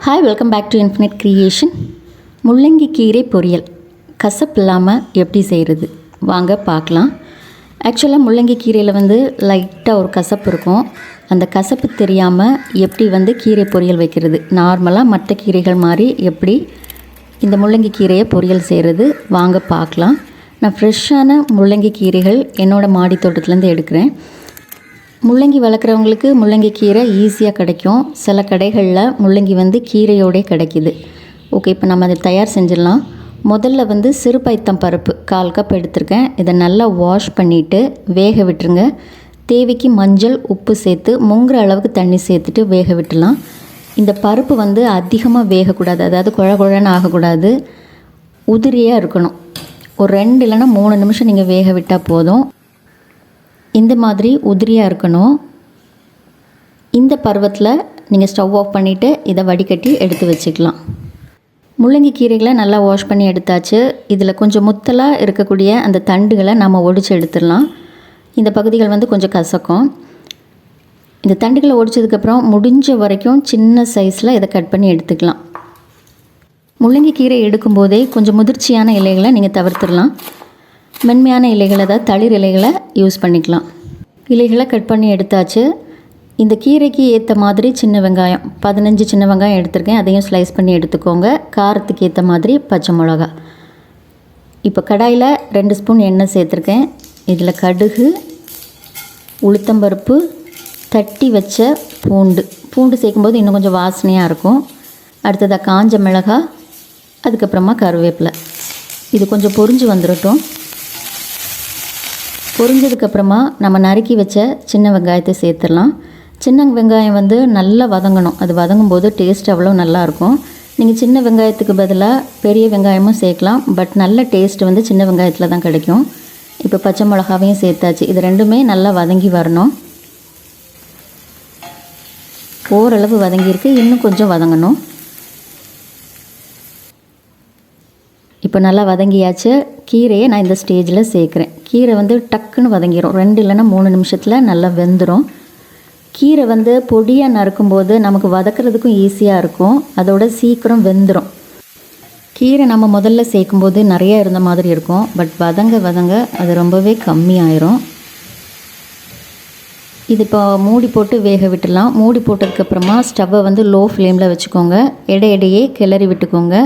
Hi, welcome back to infinite creation. முள்ளங்கி கீரை பொரியல் கசப்பு இல்லாமல் எப்படி செய்கிறது வாங்க பார்க்கலாம். ஆக்சுவலாக முள்ளங்கி கீரையில் லைட்டாக ஒரு கசப்பு இருக்கும். அந்த கசப்பு தெரியாமல் எப்படி கீரை பொரியல் வைக்கிறது, நார்மலாக மற்ற கீரைகள் மாதிரி எப்படி இந்த முள்ளங்கி கீரையை பொரியல் செய்கிறது வாங்க பார்க்கலாம். நான் ஃப்ரெஷ்ஷான முள்ளங்கி கீரைகள் என்னோடய மாடி தோட்டத்துலேருந்து எடுக்கிறேன். முள்ளங்கி வளர்க்குறவங்களுக்கு முள்ளங்கி கீரை ஈஸியாக கிடைக்கும். சில கடைகளில் முள்ளங்கி கீரையோடே கிடைக்கிது. ஓகே, இப்போ நம்ம அதை தயார் செஞ்சிடலாம். முதல்ல சிறுபைத்தம் பருப்பு 1/4 கப் எடுத்திருக்கேன். இதை நல்லா வாஷ் பண்ணிவிட்டு வேக விட்டுருங்க. தேவைக்கு மஞ்சள், உப்பு சேர்த்து முங்குற அளவுக்கு தண்ணி சேர்த்துட்டு வேக விட்டுலாம். இந்த பருப்பு அதிகமாக வேகக்கூடாது, அதாவது குழ குழன்னு ஆகக்கூடாது, உதிரியாக இருக்கணும். ஒரு 2 இல்லைன்னா 3 நிமிஷம் நீங்கள் வேக விட்டால் போதும். இந்த மாதிரி உதிரியாக இருக்கணும். இந்த பருவத்தில் நீங்கள் ஸ்டவ் ஆஃப் பண்ணிவிட்டு இதை வடிகட்டி எடுத்து வச்சுக்கலாம். முள்ளங்கி கீரைகளை நல்லா வாஷ் பண்ணி எடுத்தாச்சு. இதில் கொஞ்சம் முத்தலாக இருக்கக்கூடிய அந்த தண்டுகளை நம்ம ஒடிச்சு எடுத்துடலாம். இந்த பகுதிகள் கொஞ்சம் கசக்கும். இந்த தண்டுகளை ஒடிச்சதுக்கப்புறம் முடிஞ்ச வரைக்கும் சின்ன சைஸில் இதை கட் பண்ணி எடுத்துக்கலாம். முள்ளங்கி கீரை எடுக்கும்போதே கொஞ்சம் முதிர்ச்சியான இலைகளை நீங்கள் தவிர்த்துடலாம். மென்மையான இலைகளை, அதாவது தளிர் இலைகளை யூஸ் பண்ணிக்கலாம். இலைகளை கட் பண்ணி எடுத்தாச்சு. இந்த கீரைக்கு ஏற்ற மாதிரி சின்ன வெங்காயம் 15 சின்ன வெங்காயம் எடுத்திருக்கேன். அதையும் ஸ்லைஸ் பண்ணி எடுத்துக்கோங்க. காரத்துக்கு ஏற்ற மாதிரி பச்சை மிளகா. இப்போ கடாயில் 2 ஸ்பூன் எண்ணெய் சேர்த்துருக்கேன். இதில் கடுகு, உளுத்தம்பருப்பு, தட்டி வச்ச பூண்டு சேர்க்கும்போது இன்னும் கொஞ்சம் வாசனையாக இருக்கும். அடுத்ததாக காஞ்ச மிளகாய், அதுக்கப்புறமா கருவேப்பிலை. இது கொஞ்சம் பொரிஞ்சு வந்துடட்டும். பொரிஞ்சதுக்கப்புறமா நம்ம நறுக்கி வச்ச சின்ன வெங்காயத்தை சேர்த்துடலாம். சின்ன வெங்காயம் நல்லா வதங்கணும். அது வதங்கும்போது டேஸ்ட் அவ்வளோ நல்லாயிருக்கும். நீங்கள் சின்ன வெங்காயத்துக்கு பதிலாக பெரிய வெங்காயமும் சேர்க்கலாம். பட் நல்ல டேஸ்ட் சின்ன வெங்காயத்தில் தான் கிடைக்கும். இப்போ பச்சை மிளகாவையும் சேர்த்தாச்சு. இது ரெண்டுமே நல்லா வதங்கி வரணும். ஓரளவு வதங்கியிருக்கு, இன்னும் கொஞ்சம் வதங்கணும். இப்போ நல்லா வதங்கியாச்சு. கீரையை நான் இந்த ஸ்டேஜில் சேர்க்குறேன். கீரை டக்குன்னு வதங்கிடும். 2 இல்லைன்னா 3 நிமிஷத்தில் நல்லா வெந்துடும். கீரை பொடியாக நறுக்கும்போது நமக்கு வதக்கிறதுக்கும் ஈஸியாக இருக்கும். அதோட சீக்கிரம் வெந்துடும். கீரை நம்ம முதல்ல சேர்க்கும்போது நிறையா இருந்த மாதிரி இருக்கும். பட் வதங்க அது ரொம்பவே கம்மியாயிரும். இது இப்போ மூடி போட்டு வேக விட்டுடலாம். மூடி போட்டதுக்கப்புறமா ஸ்டவ்வை லோ ஃப்ளேமில் வச்சுக்கோங்க. இடையிடையே கிளறி விட்டுக்கோங்க.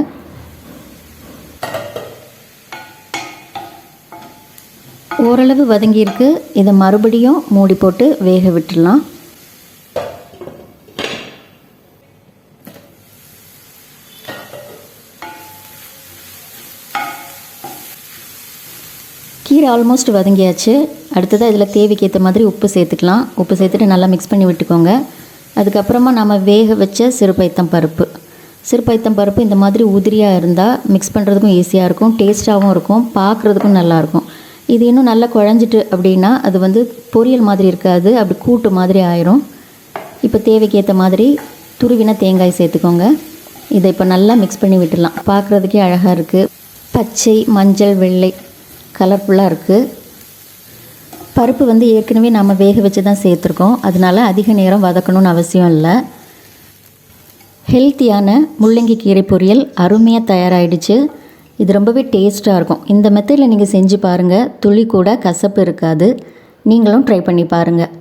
ஓரளவு வதங்கியிருக்கு. இதை மறுபடியும் மூடி போட்டு வேக விட்டுடலாம். கீரை ஆல்மோஸ்ட் வதங்கியாச்சு. அடுத்ததாக இதில் தேவைக்கு ஏற்ற மாதிரி உப்பு சேர்த்துக்கலாம். உப்பு சேர்த்துட்டு நல்லா மிக்ஸ் பண்ணி விட்டுக்கோங்க. அதுக்கப்புறமா நம்ம வேக வச்ச சிறுபைத்தம் பருப்பு இந்த மாதிரி உதிரியாக இருந்தால் மிக்ஸ் பண்ணுறதுக்கும் ஈஸியாக இருக்கும், டேஸ்ட்டாகவும் இருக்கும், பார்க்குறதுக்கும் நல்லாயிருக்கும். இது இன்னும் நல்லா குழஞ்சிட்டு அப்படின்னா அது பொரியல் மாதிரி இருக்காது, அப்படி கூட்டு மாதிரி ஆயிரும். இப்போ தேவைக்கு ஏற்ற மாதிரி துருவின தேங்காய் சேர்த்துக்கோங்க. இதை இப்போ நல்லா மிக்ஸ் பண்ணி விட்டுடலாம். பார்க்குறதுக்கே அழகாக இருக்குது. பச்சை, மஞ்சள், வெள்ளை கலர்ஃபுல்லாக இருக்குது. பருப்பு ஏற்கனவே நம்ம வேக வச்சு தான் சேர்த்துருக்கோம். அதனால் அதிக நேரம் வதக்கணும்னு அவசியம் இல்லை. ஹெல்த்தியான முள்ளங்கி கீரை பொரியல் அருமையாக தயாராகிடுச்சு. இது ரொம்பவே டேஸ்ட்டாக இருக்கும். இந்த மெத்தடில் நீங்கள் செஞ்சு பாருங்கள். துளி கூட கசப்பு இருக்காது. நீங்களும் ட்ரை பண்ணி பாருங்கள்.